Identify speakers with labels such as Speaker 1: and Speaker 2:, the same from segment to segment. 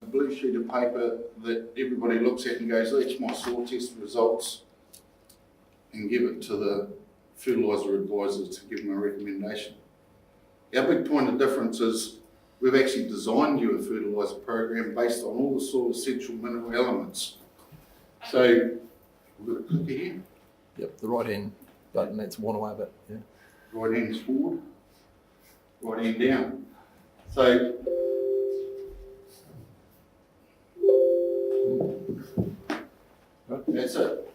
Speaker 1: A blue sheet of paper that everybody looks at and goes, that's my soil test results, and give it to the fertiliser advisor to give them a recommendation. Our big point of difference is we've actually designed you a fertiliser program based on all the soil essential mineral elements. So we've got a clicker here.
Speaker 2: Yep, the right hand button, that's one away a bit. Yeah.
Speaker 1: Right hand's forward, right hand down. So that's it.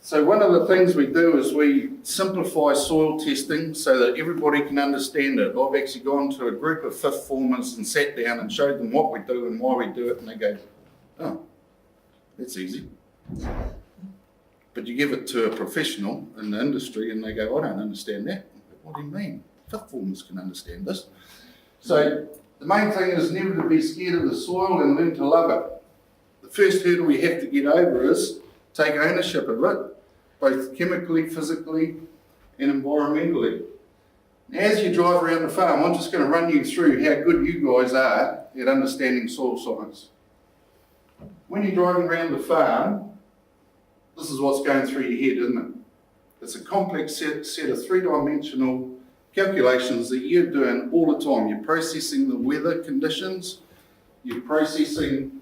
Speaker 1: So one of the things we do is we simplify soil testing so that everybody can understand it. I've actually gone to a group of fifth formers and sat down and showed them what we do and why we do it, and they go, oh, that's easy. But you give it to a professional in the industry and they go, I don't understand that. What do you mean? Fifth formers can understand this. So the main thing is never to be scared of the soil and learn to love it. The first hurdle we have to get over is take ownership of it, both chemically, physically, and environmentally. Now, as you drive around the farm, I'm just going to run you through how good you guys are at understanding soil science. When you're driving around the farm, this is what's going through your head, isn't it? It's a complex set of three-dimensional calculations that you're doing all the time. You're processing the weather conditions, you're processing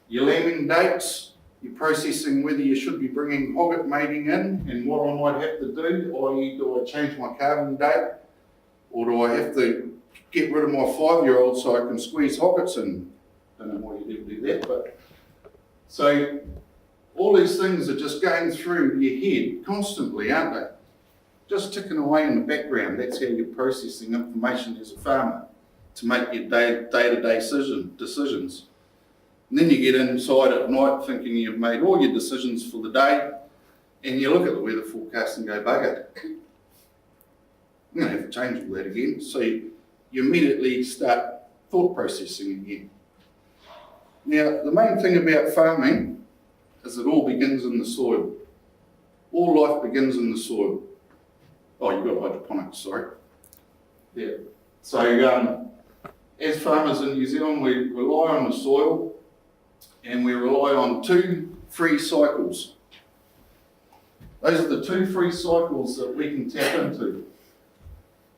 Speaker 1: your lambing dates, you're processing whether you should be bringing hogget mating in and what I might have to do, i.e. do I change my calving date, or do I have to get rid of my 5-year-old so I can squeeze hoggets in? Don't know why you'd ever do that, but so all these things are just going through your head constantly, aren't they? Just ticking away in the background. That's how you're processing information as a farmer to make your day-to-day decisions. And then you get inside at night thinking you've made all your decisions for the day, and you look at the weather forecast and go, bugger, I'm going to have to change all that again. So you immediately start thought processing again. Now, the main thing about farming is it all begins in the soil. All life begins in the soil. Oh, you've got hydroponics, sorry. Yeah. So as farmers in New Zealand, we rely on the soil, and we rely on 2 free cycles. Those are the 2 free cycles that we can tap into.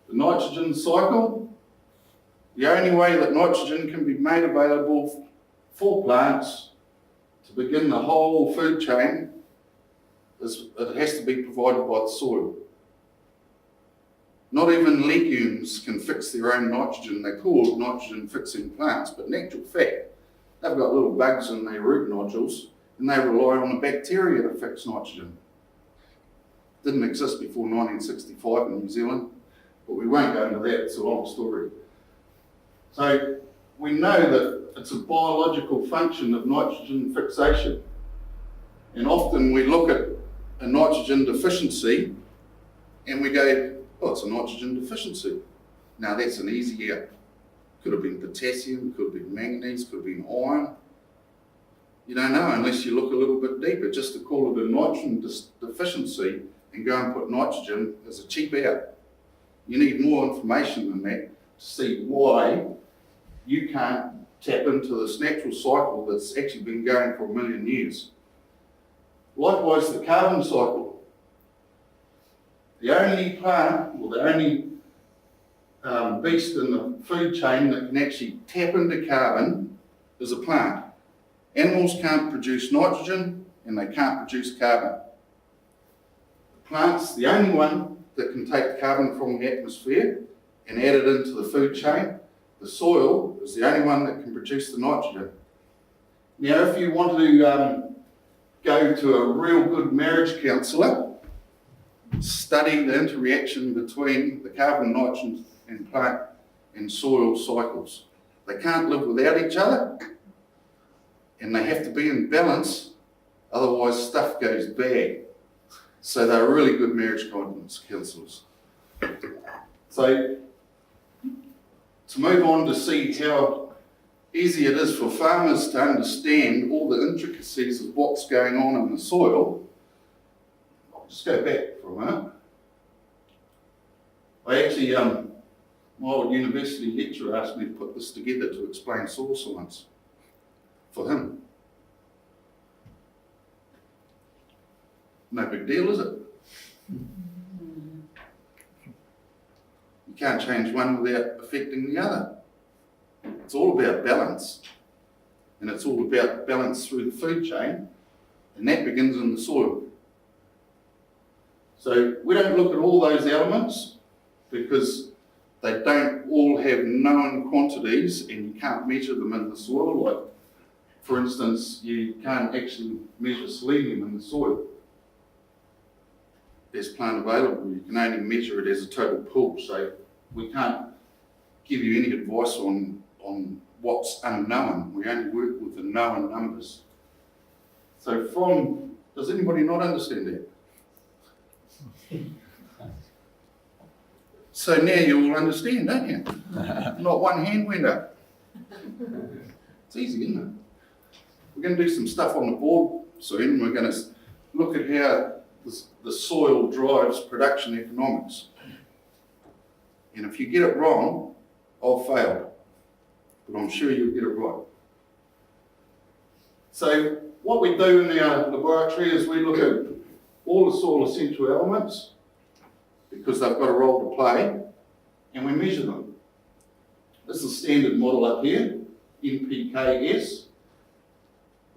Speaker 1: The nitrogen cycle, the only way that nitrogen can be made available for plants to begin the whole food chain is it has to be provided by the soil. Not even legumes can fix their own nitrogen. They call it nitrogen fixing plants, but in actual fact, they've got little bugs in their root nodules and they rely on the bacteria to fix nitrogen. Didn't exist before 1965 in New Zealand, but we won't go into that, it's a long story. So we know that it's a biological function of nitrogen fixation. And often we look at a nitrogen deficiency and we go, oh, it's a nitrogen deficiency. Now that's an easy out. Could have been potassium, could have been manganese, could have been iron. You don't know unless you look a little bit deeper. Just to call it a nitrogen deficiency and go and put nitrogen is a cheap out. You need more information than that to see why you can't tap into this natural cycle that's actually been going for 1 million years. Likewise, the carbon cycle. The only plant, or the only beast in the food chain that can actually tap into carbon is a plant. Animals can't produce nitrogen and they can't produce carbon. The plant's the only one that can take carbon from the atmosphere and add it into the food chain. The soil is the only one that can produce the nitrogen. Now, if you want to go to a real good marriage counsellor, study the interaction between the carbon, nitrogen and plant and soil cycles. They can't live without each other and they have to be in balance, otherwise stuff goes bad. So they're really good marriage counsellors. So to move on to see how easy it is for farmers to understand all the intricacies of what's going on in the soil, I'll just go back for a minute. I actually, my old university lecturer asked me to put this together to explain soil science. for him. No big deal, is it? You can't change one without affecting the other. It's all about balance. And it's all about balance through the food chain, and that begins in the soil. So we don't look at all those elements because they don't all have known quantities and you can't measure them in the soil. Like, for instance, you can't actually measure selenium in the soil. There's plant available, you can only measure it as a total pool. So we can't give you any advice on what's unknown. We only work with the known numbers. So does anybody not understand that? So now you all understand, don't you? Not one hand went up. It's easy, isn't it? We're going to do some stuff on the board soon. We're going to look at how the soil drives production economics. And if you get it wrong, I'll fail. But I'm sure you'll get it right. So what we do in our laboratory is we look at all the soil essential elements because they've got a role to play, and we measure them. This is a standard model up here, NPKS.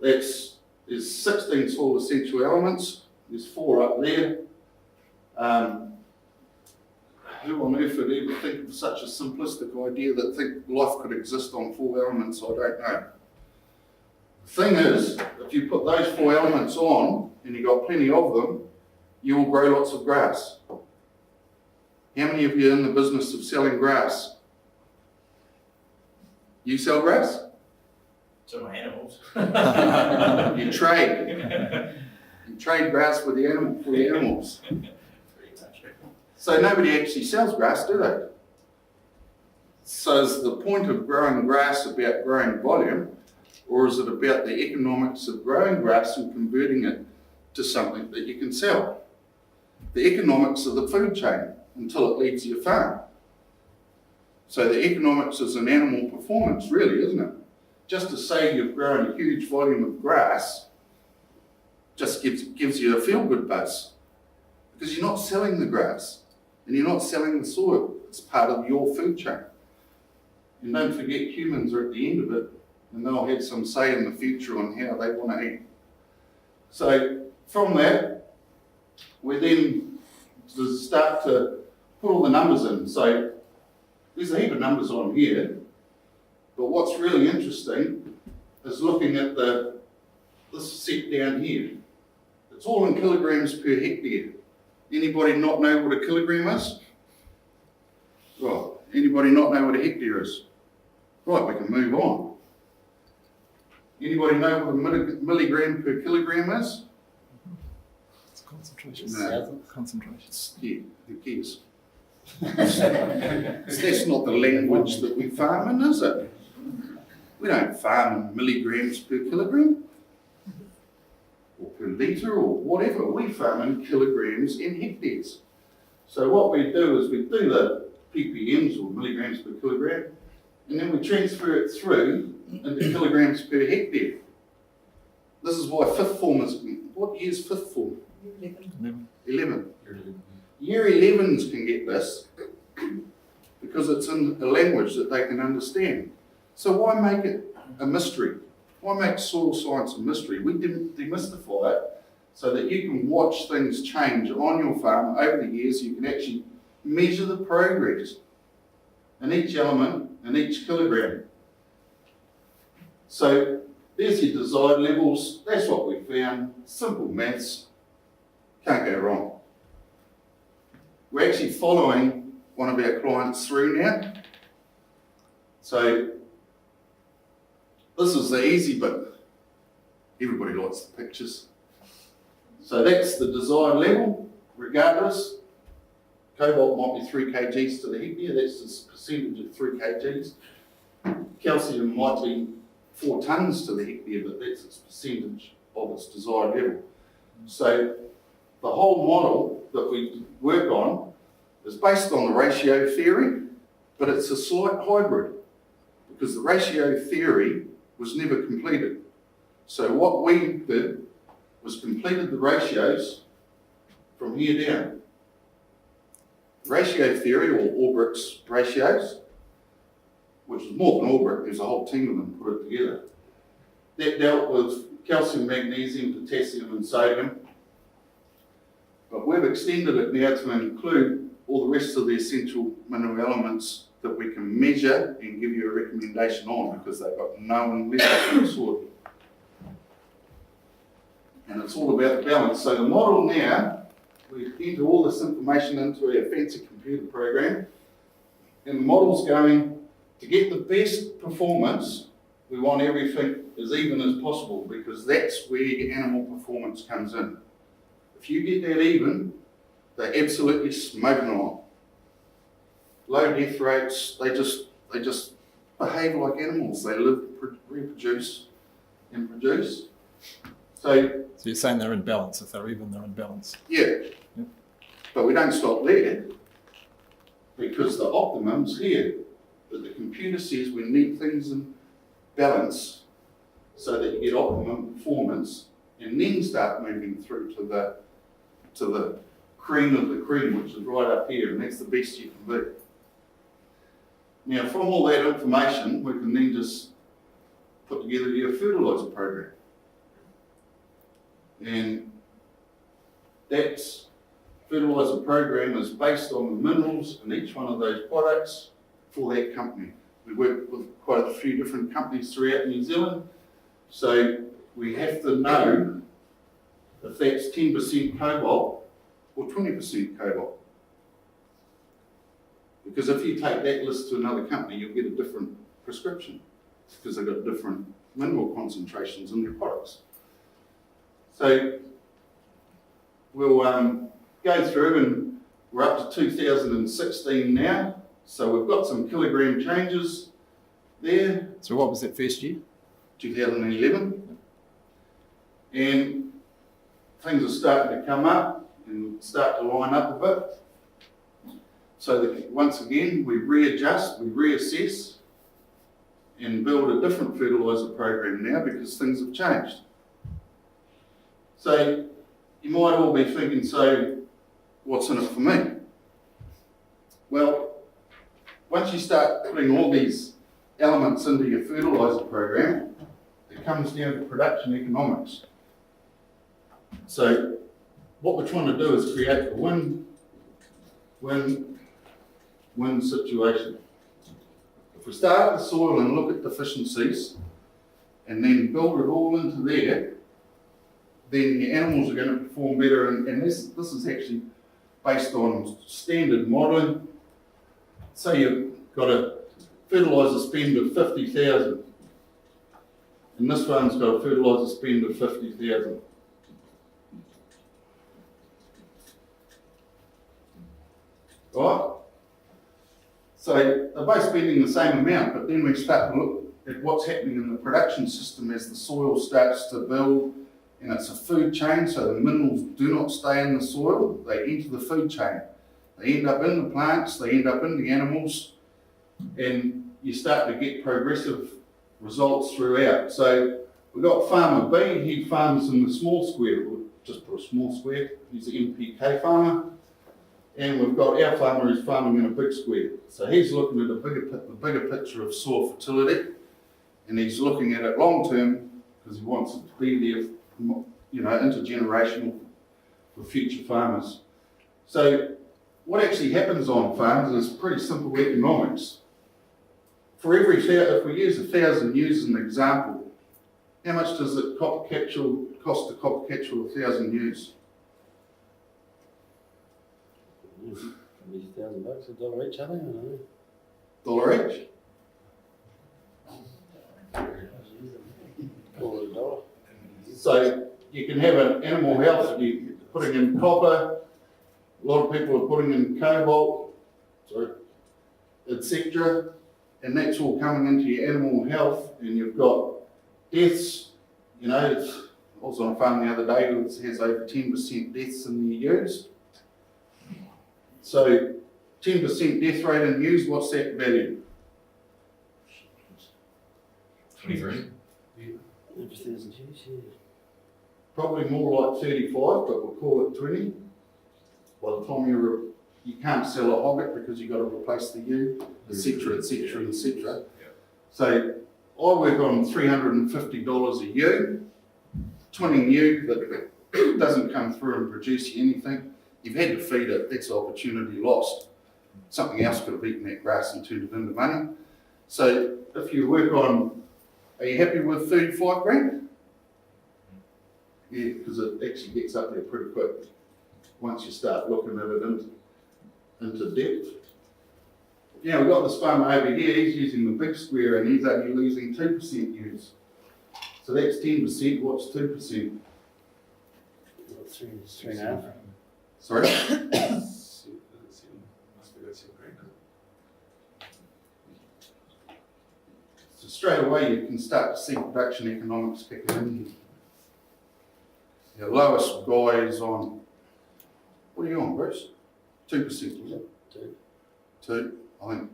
Speaker 1: There's 16 soil essential elements. There's 4 up there. Who on earth would ever think of such a simplistic idea that think life could exist on 4 elements? I don't know. The thing is, if you put those 4 elements on, and you've got plenty of them, you will grow lots of grass. How many of you are in the business of selling grass? You sell grass?
Speaker 3: To my animals.
Speaker 1: You trade. You trade grass for the animals. So nobody actually sells grass, do they? So is the point of growing grass about growing volume, or is it about the economics of growing grass and converting it to something that you can sell? The economics of the food chain until it leaves your farm. So the economics is an animal performance, really, isn't it? Just to say you've grown a huge volume of grass just gives you a feel-good buzz, because you're not selling the grass and you're not selling the soil. It's part of your food chain. And don't forget, humans are at the end of it, and they'll have some say in the future on how they want to eat. So from that, we then start to put all the numbers in. So there's a heap of numbers on here, but what's really interesting is looking at this set down here. It's all in kilograms per hectare. Anybody not know what a kilogram is? Right, anybody not know what a hectare is? Right, we can move on. Anybody know what a milligram per kilogram is?
Speaker 2: It's concentration.
Speaker 1: No.
Speaker 2: Concentration.
Speaker 1: Yeah, who cares? That's not the language that we farm in, is it? We don't farm in milligrams per kilogram or per litre or whatever. We farm in kilograms in hectares. So what we do is we do the ppms or milligrams per kilogram, and then we transfer it through into kilograms per hectare. This is why fifth form is, what year's fifth form? 11. Year 11s can get this because it's in a language that they can understand. So why make it a mystery? Why make soil science a mystery? We demystify it so that you can watch things change on your farm over the years. You can actually measure the progress in each element and each kilogram. So there's your desired levels. That's what we found. Simple maths. Can't go wrong. We're actually following one of our clients through now. So this is the easy bit. Everybody likes the pictures. So that's the desired level, regardless. Cobalt might be 3 kgs to the hectare, that's the percentage of 3 kgs. Calcium might be 4 tonnes to the hectare, but that's its percentage of its desired level. So the whole model that we work on is based on the ratio theory, but it's a slight hybrid because the ratio theory was never completed. So what we did was completed the ratios from here down. Ratio theory, or Albrich's ratios, which is more than Albrich, there's a whole team of them put it together. That dealt with calcium, magnesium, potassium and sodium. But we've extended it now to include all the rest of the essential mineral elements that we can measure and give you a recommendation on, because they've got no one left in the soil. And it's all about the balance. So the model now, we enter all this information into our fancy computer program, and the model's going to get the best performance. We want everything as even as possible, because that's where your animal performance comes in. If you get that even, they're absolutely smoking along. Low death rates, they just behave like animals. They live, reproduce, and produce. So
Speaker 2: you're saying they're in balance. If they're even, they're in balance.
Speaker 1: yeah.
Speaker 2: Yep.
Speaker 1: But we don't stop there, because the optimum's here. But the computer says we need things in balance so that you get optimum performance, and then start moving through to the cream of the cream, which is right up here, and that's the best you can be. Now, from all that information, we can then just put together your fertiliser program. And that fertiliser program is based on the minerals in each one of those products for that company. We work with quite a few different companies throughout New Zealand, so we have to know if that's 10% cobalt or 20% cobalt. Because if you take that list to another company, you'll get a different prescription, because they've got different mineral concentrations in their products. So we'll go through, and we're up to 2016 now. So we've got some kilogram changes there.
Speaker 2: So what was that first year?
Speaker 1: 2011. And things are starting to come up and start to line up a bit. So that once again, we readjust, we reassess, and build a different fertiliser program now, because things have changed. So you might all be thinking, so what's in it for me? Well, once you start putting all these elements into your fertiliser program, it comes down to production economics. So what we're trying to do is create a win-win situation. If we start at the soil and look at deficiencies, and then build it all into there, then your animals are going to perform better. And this is actually based on standard modelling. Say you've got a fertiliser spend of 50,000, and this one's got a fertiliser spend of 50,000. Right? So they're both spending the same amount, but then we start to look at what's happening in the production system as the soil starts to build, and it's a food chain, so the minerals do not stay in the soil, they enter the food chain. They end up in the plants, they end up in the animals, and you start to get progressive results throughout. So we've got farmer B, he farms in the small square. We'll just put a small square, he's an NPK farmer. And we've got our farmer who's farming in a big square. So he's looking at the bigger picture of soil fertility, and he's looking at it long term, because he wants it to be there, intergenerational for future farmers. So what actually happens on farms is pretty simple economics. For every, if we use 1,000 ewes as an example, how much does it cost to copper capture 1,000 ewes?
Speaker 4: $1,000, $1 each, I think, I don't know.
Speaker 1: $1 each?
Speaker 4: Call it $1.
Speaker 1: So you can have an animal health, you're putting in copper, a lot of people are putting in cobalt, etc. And that's all coming into your animal health, and you've got deaths. I was on a farm the other day that has over 10% deaths in the ewes. So 10% death rate in ewes, what's that value?
Speaker 3: 23.
Speaker 4: Everything's huge, yeah.
Speaker 1: Probably more like 35, but we'll call it 20. By the time you can't sell a hogget because you've got to replace the ewe, etc., etc., etc. So I work on $350 a ewe, twinning ewe that doesn't come through and produce you anything. You've had to feed it, that's opportunity lost. Something else could have eaten that grass and turned it into money. So if you work on, are you happy with 35 grand? Yeah, because it actually gets up there pretty quick once you start looking at it into depth. Yeah, we've got this farmer over here, he's using the big square and he's only losing 2% use. So that's 10%, what's 2%?
Speaker 4: Well, three and a half.
Speaker 1: Sorry? So straight away you can start to see production economics kicking in. The lowest guy is on, what are you on, Bruce? 2%, was it? 2. I think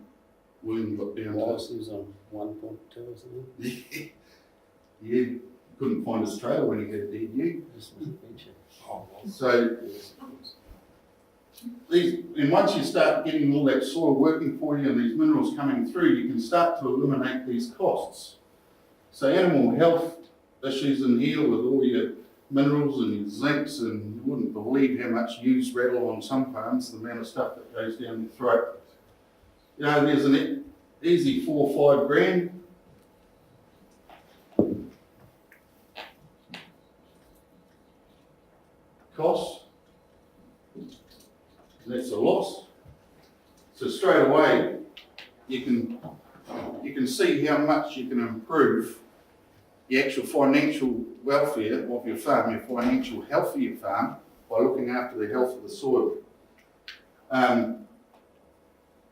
Speaker 1: William got down to
Speaker 4: Last was on 1.2 or something.
Speaker 1: yeah, couldn't find his trailer when he had a dead ewe.
Speaker 4: This was a feature.
Speaker 1: So and once you start getting all that soil working for you and these minerals coming through, you can start to eliminate these costs. So animal health issues in here with all your minerals and your zincs, and you wouldn't believe how much ewes rattle on some farms, the amount of stuff that goes down your throat. You know, there's an easy 4 or 5 grand. Cost. That's a loss. So straight away, you can see how much you can improve the actual financial welfare of your farm, your financial health of your farm, by looking after the health of the soil.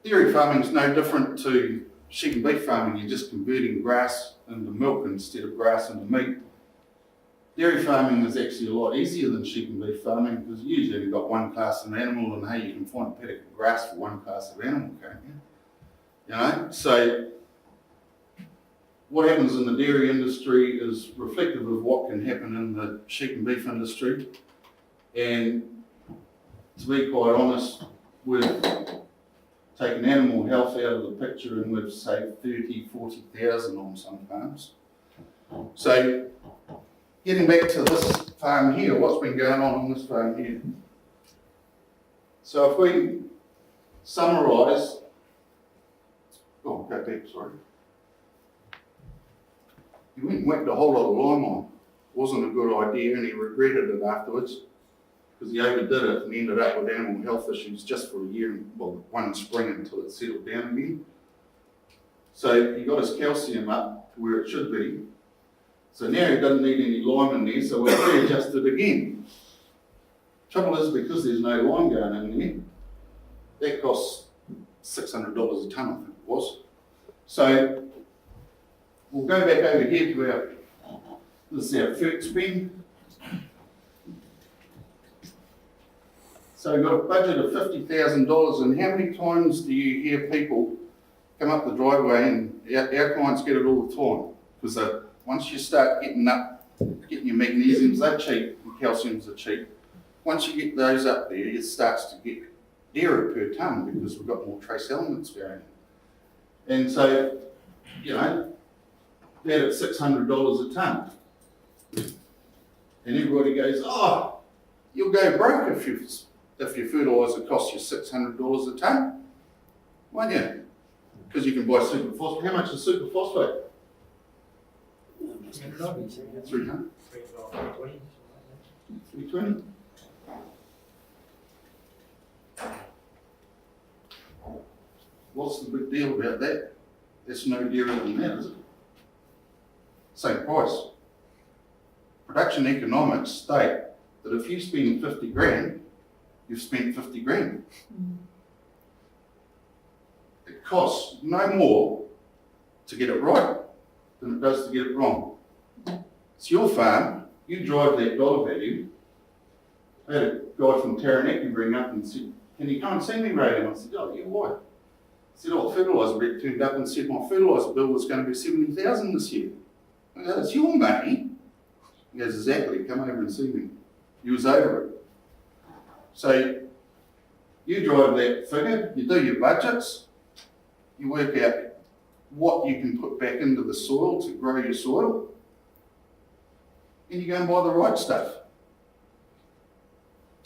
Speaker 1: Dairy farming is no different to sheep and beef farming. You're just converting grass into milk instead of grass into meat. Dairy farming is actually a lot easier than sheep and beef farming because usually you've got one class of animal, and hey, you can find a paddock of grass for one class of animal, can't you? You know, so what happens in the dairy industry is reflective of what can happen in the sheep and beef industry. And to be quite honest, we've taken animal health out of the picture and we've saved 30, 40,000 on some farms. So getting back to this farm here, what's been going on this farm here? So if we summarise, go back, sorry. He went and whacked a whole lot of lime on. Wasn't a good idea, and he regretted it afterwards because he overdid it and ended up with animal health issues just for a year, well, one spring until it settled down again. So he got his calcium up to where it should be. So now he doesn't need any lime in there, so we'll readjust it again. Trouble is, because there's no lime going in there, that costs $600 a tonne, I think it was. So we'll go back over here to this is our FERT spend. So we've got a budget of $50,000, and how many times do you hear people come up the driveway, and our clients get it all the time? Because once you start getting your magnesiums, they're cheap, and calciums are cheap. Once you get those up there, it starts to get dearer per tonne because we've got more trace elements going in. And so, you know, they're at $600 a tonne. And everybody goes, oh, you'll go broke if your fertiliser costs you $600 a tonne, won't you? Because you can buy superphosphate. How much is superphosphate? 300? 320? What's the big deal about that? There's no dearer than that, is it? Same price. Production economics state that if you spend 50 grand, you've spent 50 grand. It costs no more to get it right than it does to get it wrong. It's your farm, you drive that dollar value. I had a guy from Taranaki bring up and said, can you come and see me, Ray? And I said, oh yeah, why? He said, oh, fertiliser rep turned up and said my fertiliser bill was going to be $70,000 this year. I go, it's your money. He goes, exactly, come over and see me. He was over it. So you drive that figure, you do your budgets, you work out what you can put back into the soil to grow your soil, and you go and buy the right stuff.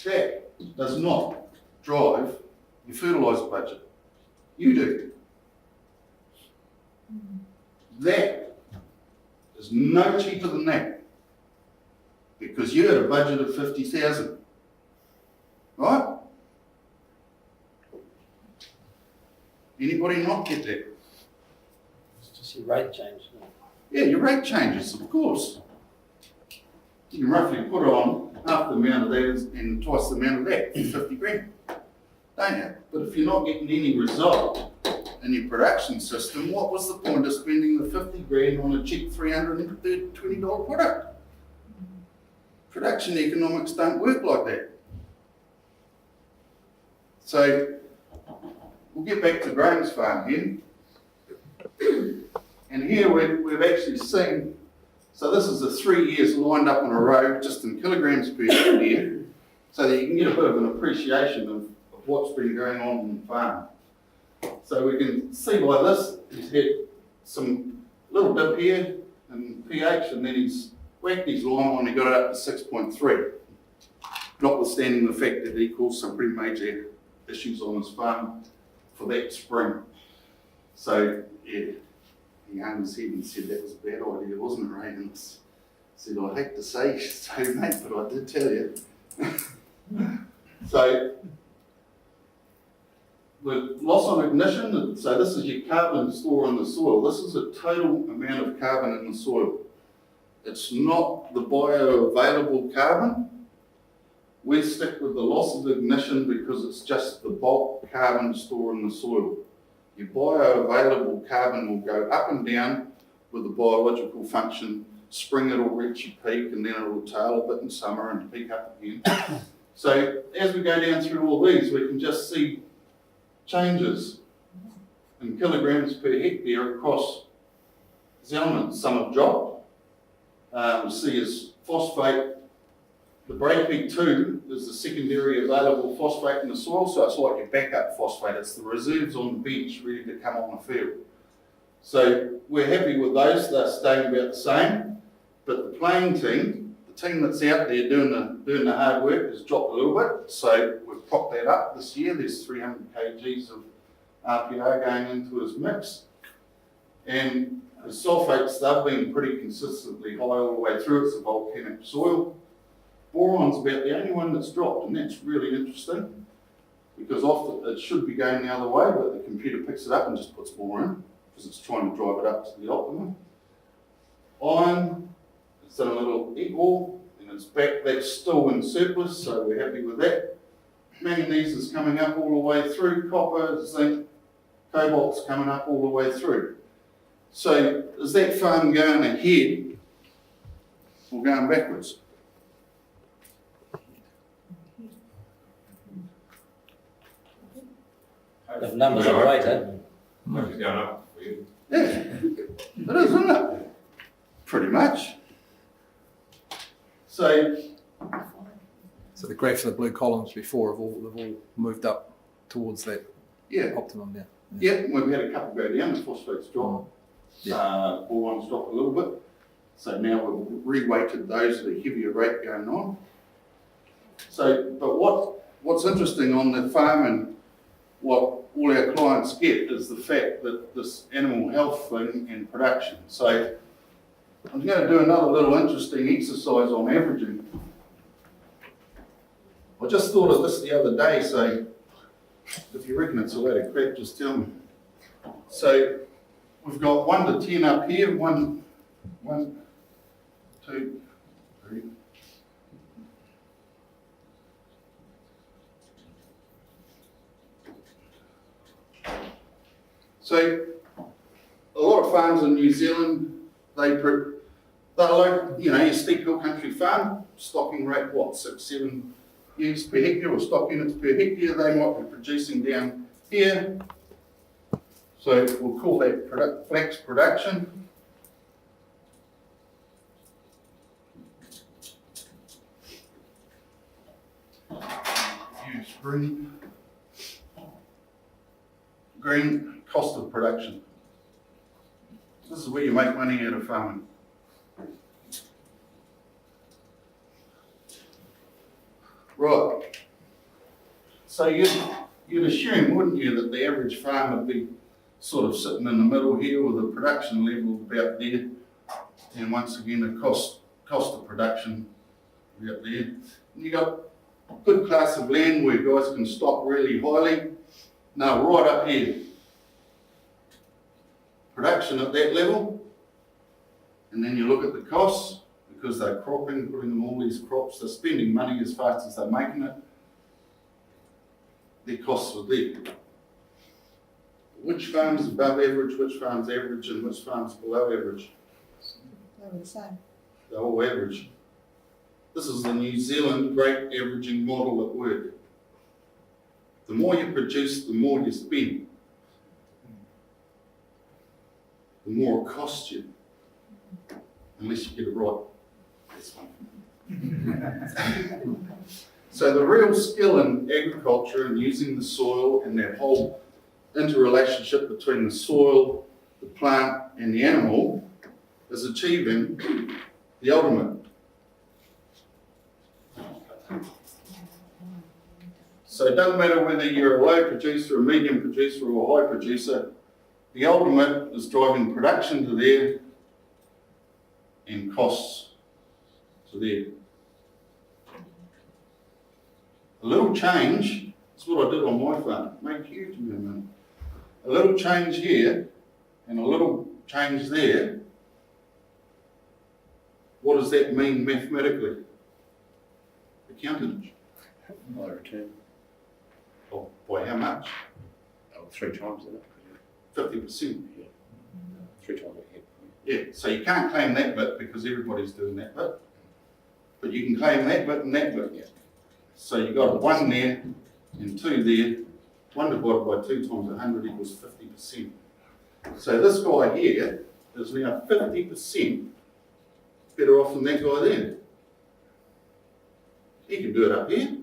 Speaker 1: That does not drive your fertiliser budget. You do. That is no cheaper than that, because you had a budget of 50,000, right? Anybody not get that?
Speaker 4: It's just your rate change. No?
Speaker 1: Yeah, your rate changes, of course. You can roughly put on half the amount of that and twice the amount of that, 50 grand, don't you? But if you're not getting any result in your production system, what was the point of spending the 50 grand on a cheap $320 product? Production economics don't work like that. So, we'll get back to Graham's farm here. And here we've actually seen, so this is the 3 years lined up in a row, just in kilograms per hectare, so that you can get a bit of an appreciation of what's been going on in the farm. So we can see by this, he's had some little dip here in pH, and then he's whacked his lime when he got it up to 6.3, notwithstanding the fact that he caused some pretty major issues on his farm for that spring. So, yeah, he hung his head and said that was a bad idea, wasn't it, Ray? And I said, I hate to say so, mate, but I did tell you. So, with loss on ignition, so this is your carbon store in the soil. This is a total amount of carbon in the soil. It's not the bioavailable carbon. We stick with the loss of ignition because it's just the bulk carbon store in the soil. Your bioavailable carbon will go up and down with the biological function. Spring it'll reach your peak, and then it'll tail a bit in summer and peak up again. So as we go down through all these, we can just see changes in kilograms per hectare across these elements. Some have dropped. We see as phosphate, the breakpeak 2 is the secondary available phosphate in the soil, so it's like your backup phosphate. It's the reserves on the bench ready to come on the field. So we're happy with those. They're staying about the same, but the playing team, the team that's out there doing the hard work, has dropped a little bit. So we've propped that up this year. There's 300 kgs of RPO going into his mix, and the sulfates, they've been pretty consistently high all the way through. It's a volcanic soil. Boron's about the only one that's dropped, and that's really interesting, because often it should be going the other way, but the computer picks it up and just puts more in, because it's trying to drive it up to the optimum. Iron, it's done a little equal, and it's back, that's still in surplus, so we're happy with that. Manganese is coming up all the way through, copper, zinc, cobalt's coming up all the way through. So is that farm going ahead or going backwards?
Speaker 4: The numbers are right, eh?
Speaker 3: It's going up for you.
Speaker 1: Yeah, it is, isn't it? Pretty much. So
Speaker 2: So the graphs of the blue columns before have all moved up towards that
Speaker 1: yeah,
Speaker 2: optimum now.
Speaker 1: yeah, we've had a couple go down, the phosphates drop.
Speaker 2: Yeah.
Speaker 1: Boron's dropped a little bit. So now we've reweighted those at a heavier rate going on. So, but what's interesting on the farm and what all our clients get is the fact that this animal health thing and production. So I'm going to do another little interesting exercise on averaging. I just thought of this the other day, so if you reckon it's a load of crap, just tell me. So we've got 1 to 10 up here, 1, 2, 3. So a lot of farms in New Zealand, they're like, you know, your steep hill country farm, stocking rate, what, 6, 7 ewes per hectare or stock units per hectare, they might be producing down here. So we'll call that flax production. Green cost of production. This is where you make money out of farming. Right. So you'd assume, wouldn't you, that the average farm would be sort of sitting in the middle here with a production level about there, and once again a cost of production about there. And you got a good class of land where guys can stock really highly. Now right up here, production at that level, and then you look at the costs, because they're cropping, putting in all these crops, they're spending money as fast as they're making it. Their costs are there. Which farm's above average, which farm's average, and which farm's below average?
Speaker 5: They were the same.
Speaker 1: They're all average. This is the New Zealand great averaging model at work. The more you produce, the more you spend. The more it costs you. Unless you get it right. That's one. So the real skill in agriculture and using the soil and that whole interrelationship between the soil, the plant and the animal is achieving the ultimate. So it doesn't matter whether you're a low producer, a medium producer or a high producer, the ultimate is driving production to there and costs to there. A little change, that's what I did on my farm, make huge amount of money. A little change here and a little change there, what does that mean mathematically? Accountant.
Speaker 6: High return.
Speaker 1: Oh, by how much?
Speaker 6: Oh, 3 times, isn't it?
Speaker 1: 50%.
Speaker 6: 3 times ahead.
Speaker 1: Yeah, so you can't claim that bit because everybody's doing that bit. But you can claim that bit and that bit.
Speaker 6: Yeah.
Speaker 1: So you got 1 there and 2 there. 1 divided by 2 times 100 equals 50%. So this guy here is now 50% better off than that guy there. He can do it up here,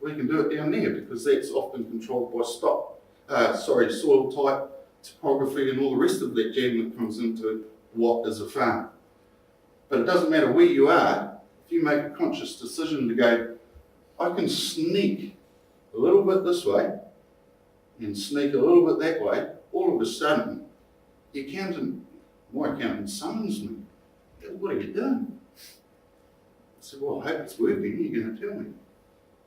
Speaker 1: or he can do it down there because that's often controlled by soil type, topography and all the rest of that jam that comes into what is a farm. But it doesn't matter where you are, if you make a conscious decision to go, I can sneak a little bit this way and sneak a little bit that way, all of a sudden, my accountant summons me. What are you doing? I said, well, I hope it's working, you're going to tell me.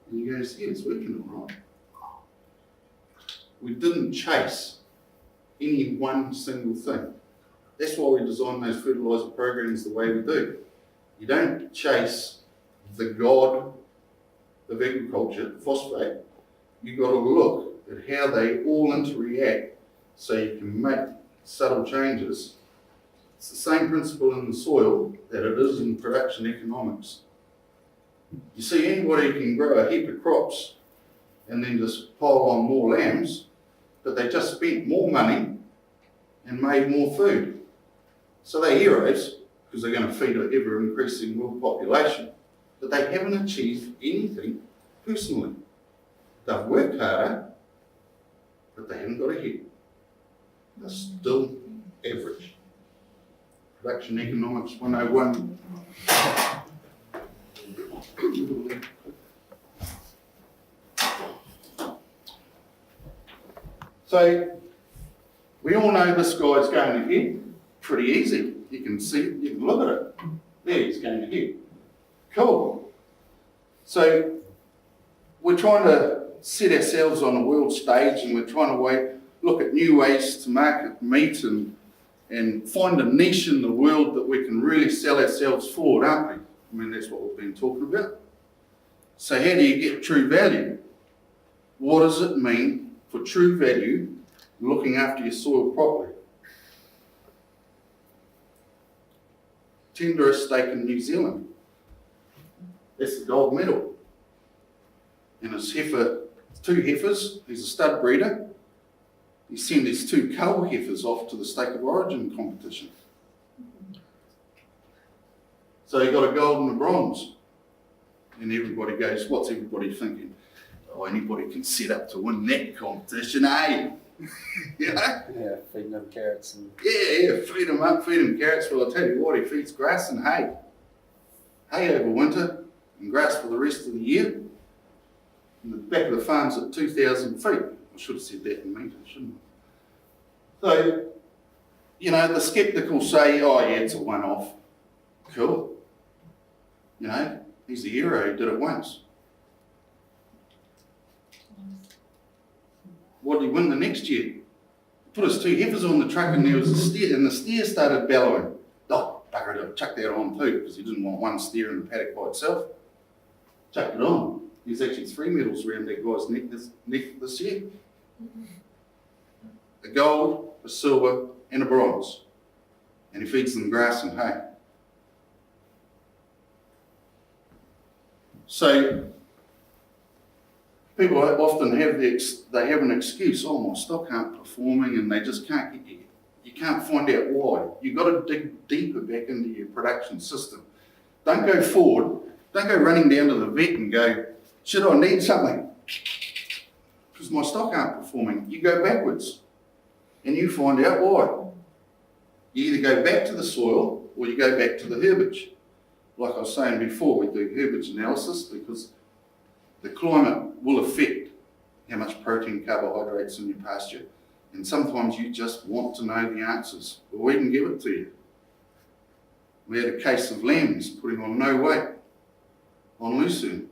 Speaker 1: And he goes, yeah, it's working all right. We didn't chase any one single thing. That's why we design those fertiliser programs the way we do. You don't chase the god of agriculture, phosphate. You've got to look at how they all interact so you can make subtle changes. It's the same principle in the soil that it is in production economics. You see, anybody can grow a heap of crops and then just pile on more lambs, but they just spent more money and made more food. So they're heroes because they're going to feed an ever-increasing world population, but they haven't achieved anything personally. They've worked harder, but they haven't got ahead. They're still average. Production Economics 101. So, we all know this guy's going ahead. Pretty easy. You can see it, you can look at it. There, he's going ahead. Cool. So, we're trying to set ourselves on a world stage and we're trying to look at new ways to market meat and find a niche in the world that we can really sell ourselves forward, aren't we? I mean, that's what we've been talking about. So how do you get true value? What does it mean for true value looking after your soil properly? Tenderest steak in New Zealand. That's the gold medal. And his heifer, 2 heifers, he's a stud breeder. He sent his 2 cull heifers off to the Stake of Origin competition. So he got a gold and a bronze. And everybody goes, what's everybody thinking? oh, anybody can set up to win that competition, eh? You know?
Speaker 4: Yeah, feeding them carrots and
Speaker 1: Yeah, feed him up, feed him carrots. Well, I'll tell you what, he feeds grass and hay. Hay over winter and grass for the rest of the year. And the back of the farm's at 2,000 feet. I should have said that in meters, shouldn't I? So, you know, the skeptical say, oh yeah, it's a one-off. Cool. You know, he's a hero, he did it once. What did he win the next year? Put his 2 heifers on the truck and there was a steer, and the steer started bellowing. Oh, bugger it, I chucked that on too, because he didn't want one steer in the paddock by itself. Chucked it on. There's actually 3 medals around that guy's neck this year. A gold, a silver, and a bronze. And he feeds them grass and hay. So, people often have they have an excuse, oh, my stock aren't performing, and they just can't get you can't find out why. You've got to dig deeper back into your production system. Don't go forward, don't go running down to the vet and go, should I need something? Because my stock aren't performing. You go backwards and you find out why. You either go back to the soil or you go back to the herbage. Like I was saying before, we do herbage analysis because the climate will affect how much protein, carbohydrates in your pasture, and sometimes you just want to know the answers. Well, we can give it to you. We had a case of lambs putting on no weight on lucerne.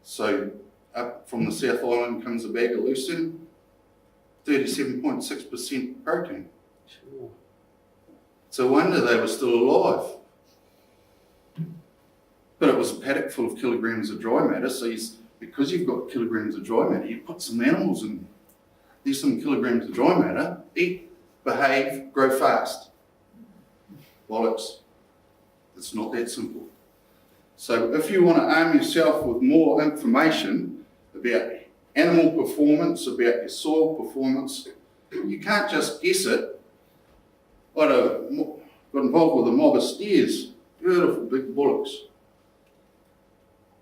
Speaker 1: So up from the South Island comes a bag of lucerne, 37.6% protein.
Speaker 4: sure.
Speaker 1: It's a wonder they were still alive. But it was a paddock full of kilograms of dry matter, so because you've got kilograms of dry matter, you put some animals in. There's some kilograms of dry matter, eat, behave, grow fast. Bollocks. It's not that simple. So if you want to arm yourself with more information about animal performance, about your soil performance, you can't just guess it. I got involved with a mob of steers, beautiful big bullocks,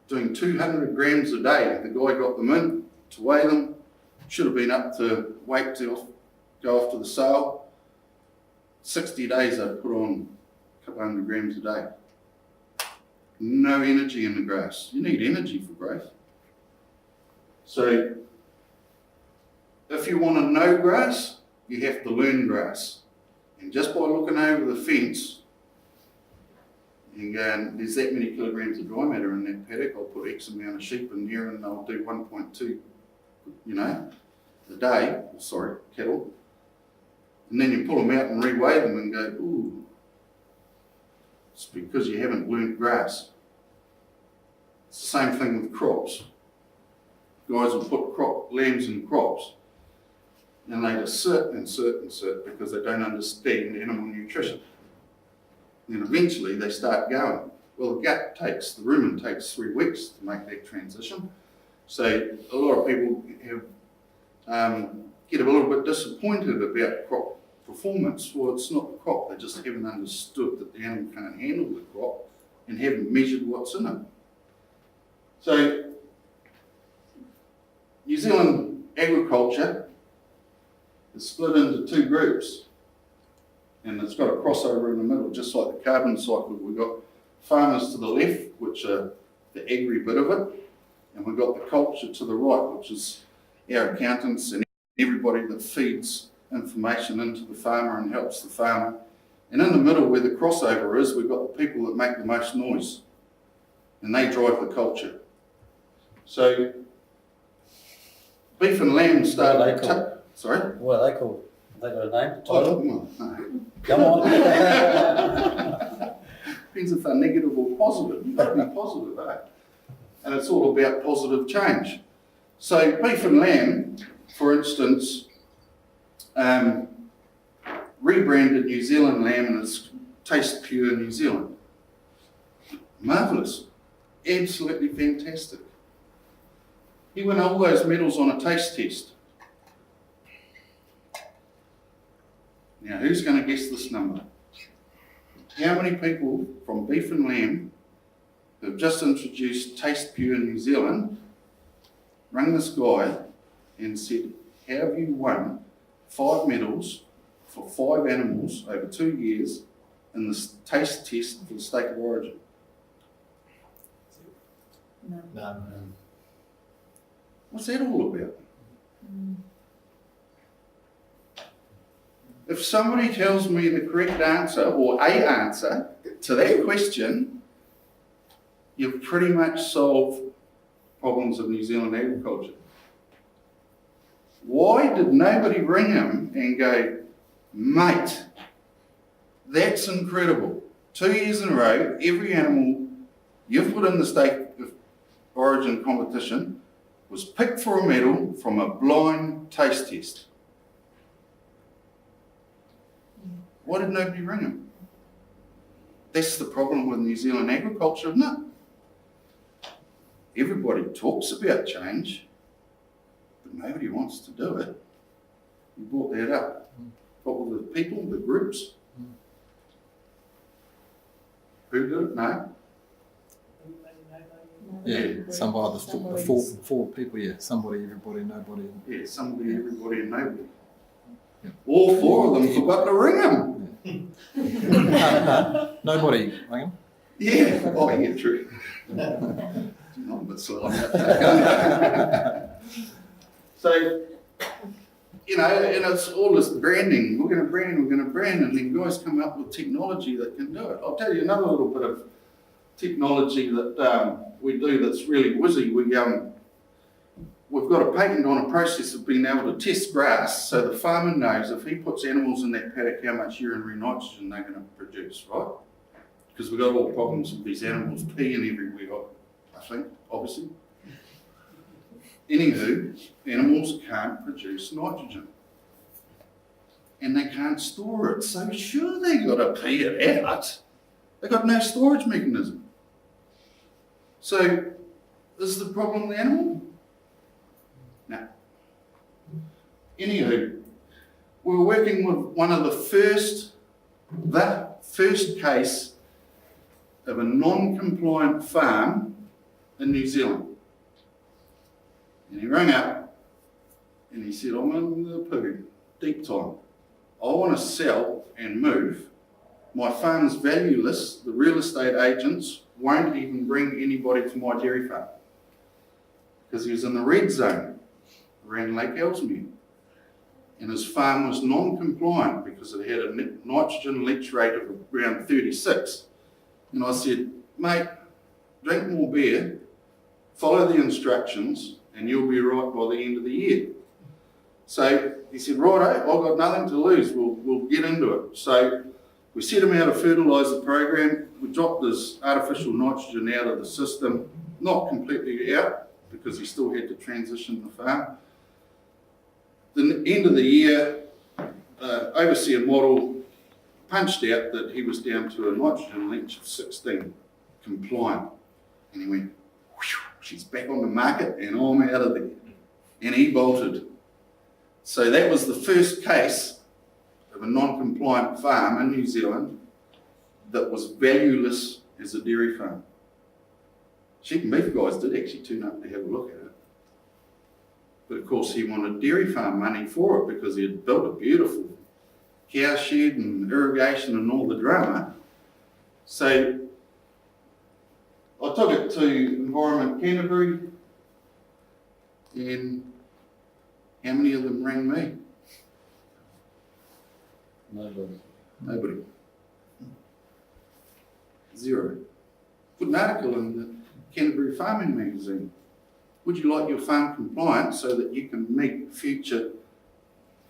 Speaker 1: doing 200 grams a day. The guy got them in to weigh them, should have been up to weight to go off to the sale. 60 days I put on a couple hundred grams a day. No energy in the grass. You need energy for growth. So if you want to know grass, you have to learn grass. And just by looking over the fence, you can go, and there's that many kilograms of dry matter in that paddock, I'll put X amount of sheep in there and I'll do 1.2, a day, cattle. And then you pull them out and reweigh them and go, ooh, it's because you haven't learnt grass. It's the same thing with crops. Guys will put lambs in crops and they just insert because they don't understand animal nutrition. And eventually they start going. Well, the rumen takes 3 weeks to make that transition. So a lot of people get a little bit disappointed about crop performance. Well, it's not the crop, they just haven't understood that the animal can't handle the crop and haven't measured what's in it. So New Zealand agriculture is split into 2 groups. And it's got a crossover in the middle, just like the carbon cycle. We've got farmers to the left, which are the agri bit of it, and we've got the culture to the right, which is our accountants and everybody that feeds information into the farmer and helps the farmer. And in the middle where the crossover is, we've got the people that make the most noise, and they drive the culture. So beef and lamb started sorry?
Speaker 4: What are they called? Have they got a name?
Speaker 1: Oh, no.
Speaker 4: Come on.
Speaker 1: Depends if they're negative or positive. You've got to be positive, eh? And it's all about positive change. So beef and lamb, for instance, rebranded New Zealand lamb and it's Taste Pure New Zealand. Marvellous. Absolutely fantastic. He won all those medals on a taste test. Now, who's going to guess this number? How many people from beef and lamb have just introduced Taste Pure New Zealand rang this guy and said, have you won 5 medals for 5 animals over 2 years in this taste test for the state of origin?
Speaker 5: No.
Speaker 4: No.
Speaker 1: What's that all about? If somebody tells me the correct answer or a answer to that question, you've pretty much solved problems of New Zealand agriculture. Why did nobody ring him and go, mate, that's incredible. 2 years in a row, every animal you've put in the state of origin competition was picked for a medal from a blind taste test. Why did nobody ring him? That's the problem with New Zealand agriculture, isn't it? Everybody talks about change, but nobody wants to do it. You brought that up. What were the people, the groups? Who did it? No?
Speaker 2: Yeah, some other four people, yeah. Somebody, everybody, nobody.
Speaker 1: Yeah, somebody, everybody, and nobody.
Speaker 2: Yeah.
Speaker 1: All 4 of them forgot to ring him.
Speaker 2: No, nobody rang him.
Speaker 1: Yeah, oh yeah, true. Not a bit slow. So, you know, and it's all this branding. We're going to brand, and then guys come up with technology that can do it. I'll tell you another little bit of technology that we do that's really whizzy. We've got a patent on a process of being able to test grass so the farmer knows if he puts animals in that paddock how much urinary nitrogen they're going to produce, right? Because we've got all problems with these animals peeing everywhere, I think, obviously. Anywho, animals can't produce nitrogen. And they can't store it. So sure they got to pee it out. They've got no storage mechanism. So is the problem the animal? No. Anywho, we were working with one of the first case of a non-compliant farm in New Zealand. And he rang up and he said, I'm in the poo, deep time. I want to sell and move. My farm's valueless. The real estate agents won't even bring anybody to my dairy farm because he was in the red zone around Lake Ellesmere. And his farm was non-compliant because it had a nitrogen leach rate of around 36. And I said, mate, drink more beer, follow the instructions, and you'll be right by the end of the year. So he said, righto, I've got nothing to lose, we'll get into it. So we set him out a fertiliser program, we dropped his artificial nitrogen out of the system, not completely out, because he still had to transition the farm. The end of the year, overseer model punched out that he was down to a nitrogen leach of 16, compliant. And he went, she's back on the market and I'm out of there. And he bolted. So that was the first case of a non-compliant farm in New Zealand that was valueless as a dairy farm. Sheep and beef guys did actually turn up to have a look at it. But of course he wanted dairy farm money for it because he had built a beautiful cow shed and irrigation and all the drama. So I took it to Environment Canterbury, and how many of them rang me? Nobody. 0. Put an article in the Canterbury Farming Magazine. Would you like your farm compliant so that you can meet future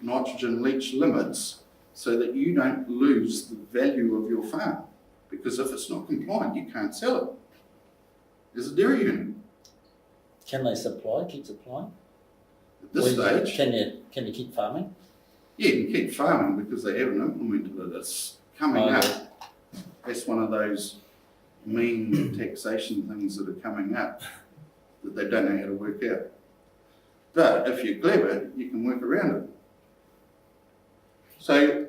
Speaker 1: nitrogen leach limits so that you don't lose the value of your farm? Because if it's not compliant, you can't sell it. There's a dairy unit.
Speaker 4: Can they keep supplying?
Speaker 1: At this stage,
Speaker 4: Can you keep farming?
Speaker 1: yeah, you keep farming because they haven't implemented it. It's coming up. That's one of those mean taxation things that are coming up that they don't know how to work out. But if you're clever, you can work around it. So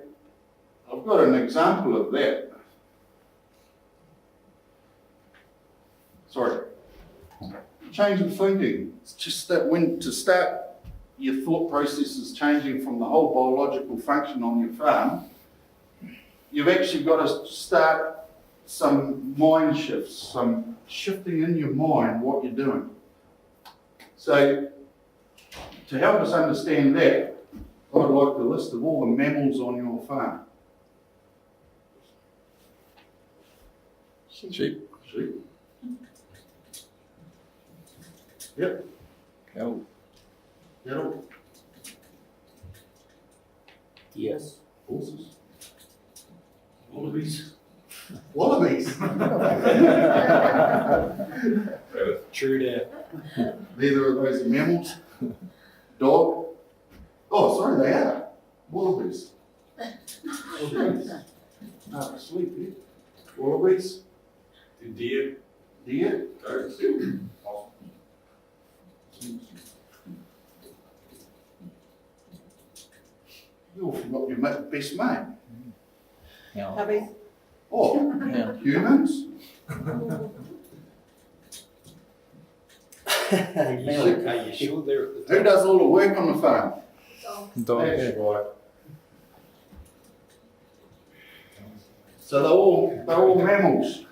Speaker 1: I've got an example of that. Sorry. change of thinking. It's just that when to start your thought processes changing from the whole biological function on your farm, you've actually got to start some mind shifts, some shifting in your mind what you're doing. So to help us understand that, I'd like the list of all the mammals on your farm.
Speaker 5: Sheep.
Speaker 2: Sheep,
Speaker 1: Sheep. Yep.
Speaker 2: cattle,
Speaker 1: Cattle.
Speaker 4: Yes.
Speaker 1: Horses. Wallabies. Wallabies.
Speaker 4: True that.
Speaker 1: Neither of those are mammals. Dog. Oh, sorry, they are. Wallabies. Wallabies. Ah, sleep here. Wallabies.
Speaker 3: Deer,
Speaker 1: Deer.
Speaker 3: goats,
Speaker 1: You forgot your best mate.
Speaker 5: Hubby.
Speaker 1: Oh,
Speaker 2: yeah.
Speaker 1: humans.
Speaker 4: Are you sure they're at the
Speaker 1: Who does all the work on the farm?
Speaker 2: Dog,
Speaker 1: That's
Speaker 2: yeah.
Speaker 1: right. So they're all mammals.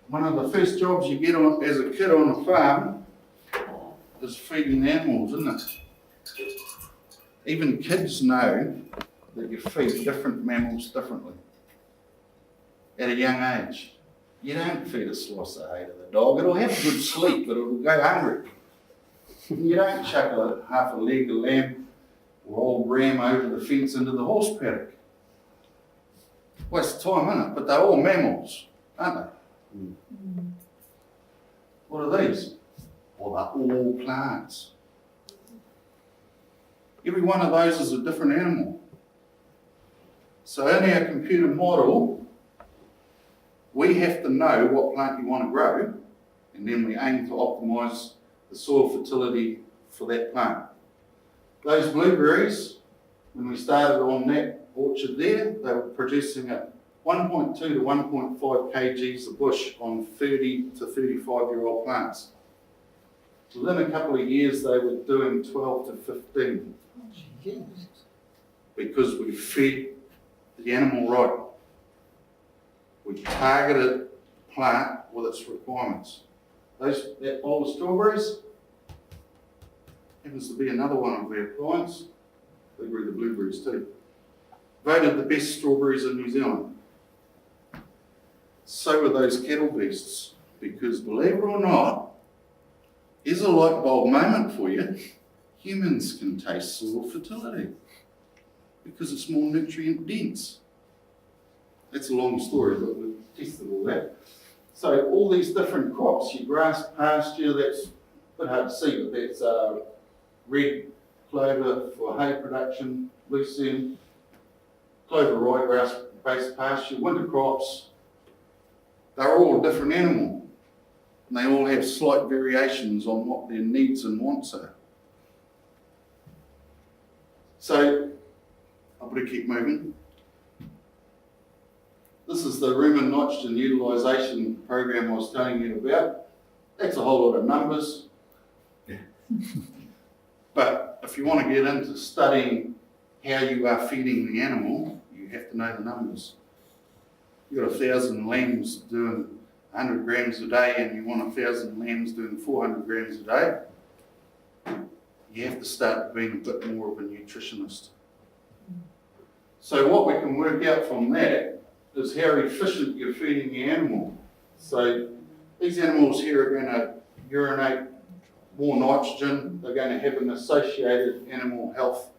Speaker 1: One of the first jobs you get on as a kid on a farm is feeding animals, isn't it? Even kids know that you feed different mammals differently at a young age. You don't feed a slice of hay to the dog. It'll have a good sleep, but it'll go hungry. You don't chuck half a leg of lamb or old ram over the fence into the horse paddock. Waste of time, isn't it? But they're all mammals, aren't they? What are these? Well, they're all plants. Every one of those is a different animal. So in our computer model, we have to know what plant you want to grow, and then we aim to optimise the soil fertility for that plant. Those blueberries, when we started on that orchard there, they were producing at 1.2 to 1.5 kgs a bush on 30 to 35-year-old plants. Within a couple of years, they were doing 12 to 15 because we fed the animal right. We targeted the plant with its requirements. That bowl of strawberries happens to be another one of our clients. They grew the blueberries too. Voted the best strawberries in New Zealand. So were those cattle beasts, because believe it or not, here's a light bulb moment for you. Humans can taste soil fertility because it's more nutrient dense. That's a long story, but we've tested all that. So all these different crops, your grass pasture, that's a bit hard to see, but that's red clover for hay production, lucerne, clover ryegrass based pasture, winter crops. They're all a different animal, and they all have slight variations on what their needs and wants are. So, I better keep moving. This is the room and nitrogen utilisation program I was telling you about. That's a whole lot of numbers. But if you want to get into studying how you are feeding the animal, you have to know the numbers. You've got 1,000 lambs doing 100 grams a day and you want 1,000 lambs doing 400 grams a day, you have to start being a bit more of a nutritionist. So what we can work out from that is how efficient you're feeding the animal. So these animals here are going to urinate more nitrogen. They're going to have an associated animal health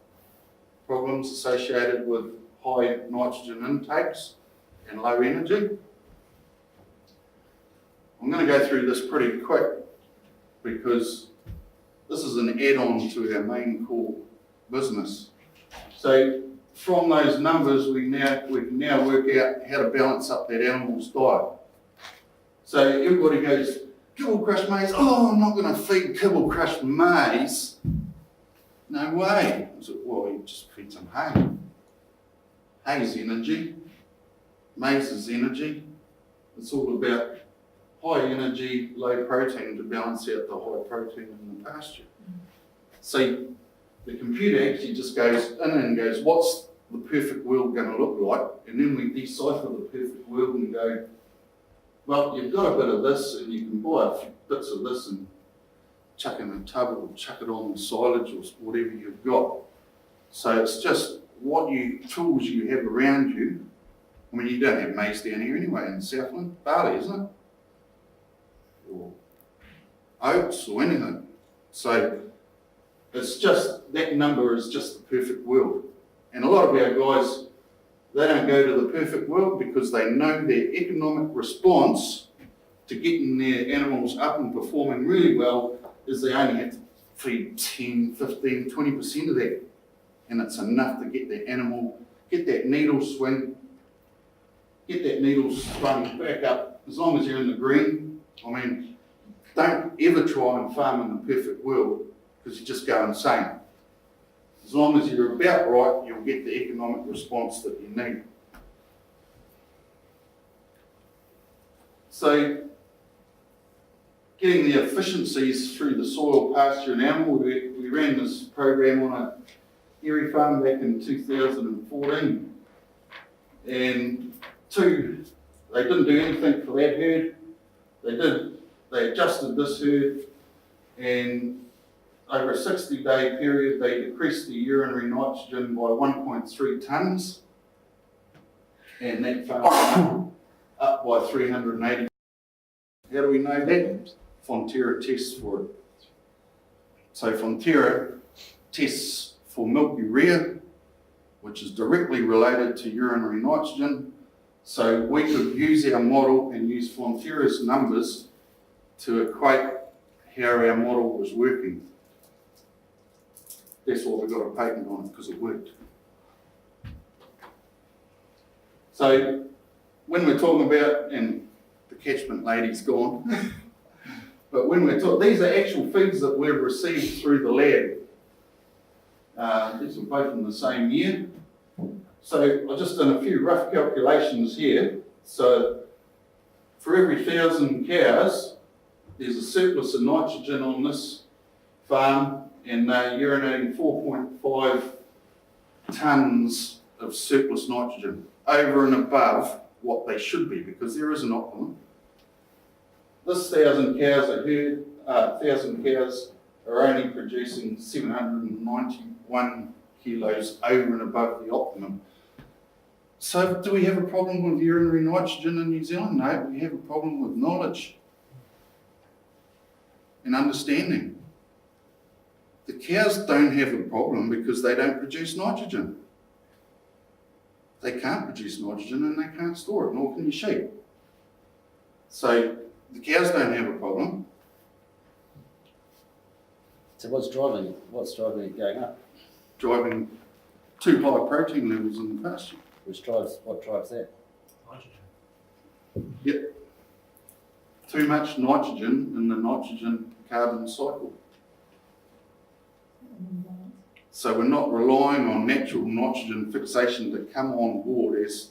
Speaker 1: problems associated with high nitrogen intakes and low energy. I'm going to go through this pretty quick because this is an add-on to our main core business. So from those numbers, we can now work out how to balance up that animal's diet. So everybody goes, kibble crushed maize, oh, I'm not going to feed kibble crushed maize. No way. I said, well, you just feed some hay. Hay's energy. Maize is energy. It's all about high energy, low protein to balance out the high protein in the pasture. So the computer actually just goes in and goes, what's the perfect world going to look like? And then we decipher the perfect world and go, well, you've got a bit of this and you can buy a few bits of this and chuck in a tub or chuck it on the silage or whatever you've got. So it's just what tools you have around you. I mean, you don't have maize down here anyway in Southland, barley, isn't it? Or oats or anything. So it's just, that number is just the perfect world. And a lot of our guys, they don't go to the perfect world because they know their economic response to getting their animals up and performing really well is they only have to feed 10, 15, 20% of that. And it's enough to get the animal, get that needle swung back up. As long as you're in the green, I mean, don't ever try and farm in the perfect world because you just go insane. As long as you're about right, you'll get the economic response that you need. So, getting the efficiencies through the soil, pasture and animal, we ran this program on a dairy farm back in 2014. And they didn't do anything for that herd. They adjusted this herd, and over a 60-day period, they decreased the urinary nitrogen by 1.3 tonnes, and that farm up by 380. How do we know that? Fonterra tests for it. So Fonterra tests for milk urea, which is directly related to urinary nitrogen. So we could use our model and use Fonterra's numbers to equate how our model was working. That's why we got a patent on it, because it worked. So when we're talking about, and the catchment lady's gone, but when we're talking, these are actual feeds that we've received through the lab. These are both in the same year. So I've just done a few rough calculations here. So for every 1,000 cows, there's a surplus of nitrogen on this farm, and they're urinating 4.5 tonnes of surplus nitrogen over and above what they should be, because there is an optimum. This 1,000 cows are only producing 791 kilos over and above the optimum. So do we have a problem with urinary nitrogen in New Zealand? No, we have a problem with knowledge and understanding. The cows don't have a problem because they don't produce nitrogen. They can't produce nitrogen and they can't store it, nor can your sheep. So the cows don't have a problem.
Speaker 7: So what's driving it going up?
Speaker 1: Driving too high protein levels in the pasture.
Speaker 7: What drives that?
Speaker 1: Yep. Too much nitrogen in the nitrogen carbon cycle. So we're not relying on natural nitrogen fixation to come on board as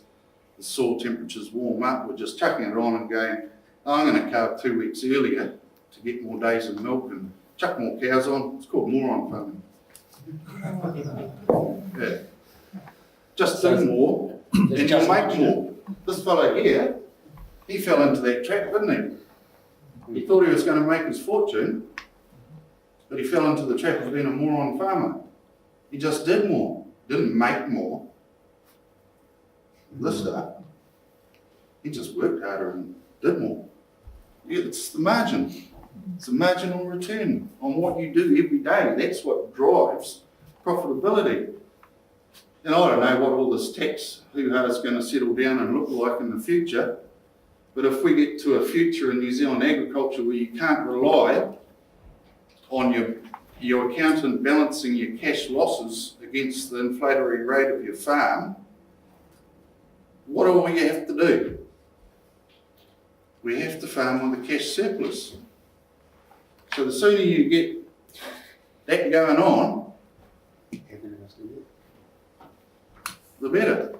Speaker 1: the soil temperatures warm up. We're just chucking it on and going, oh, I'm going to calve 2 weeks earlier to get more days of milk and chuck more cows on. It's called moron farming. Yeah. Just do more and you'll make more. This fellow here, he fell into that trap, didn't he? He thought he was going to make his fortune, but he fell into the trap of being a moron farmer. He just did more, didn't make more. This stuff. He just worked harder and did more. Yeah, it's the margin. It's a marginal return on what you do every day. That's what drives profitability. And I don't know what all this tax hoo-ha is going to settle down and look like in the future, but if we get to a future in New Zealand agriculture where you can't rely on your accountant balancing your cash losses against the inflationary rate of your farm, what do we have to do? We have to farm with a cash surplus. So the sooner you get that going on, the better,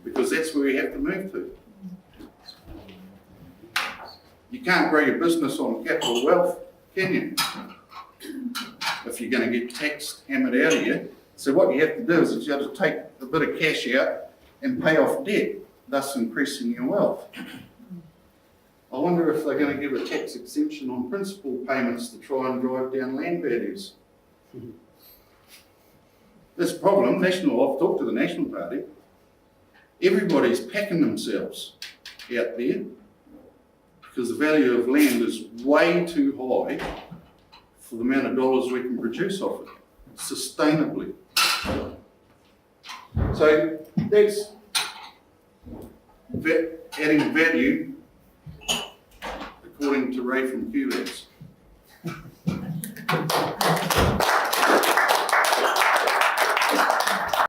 Speaker 1: because that's where we have to move to. can't grow your business on capital wealth, can you? If you're going to get taxed, hammered out of you. So what you have to do is you have to take a bit of cash out and pay off debt, thus increasing your wealth. I wonder if they're going to give a tax exemption on principal payments to try and drive down land values. This problem, I've talked to the National Party, everybody's packing themselves out there because the value of land is way too high for the amount of dollars we can produce off it, sustainably. So that's adding value according to Ray from Qlabs.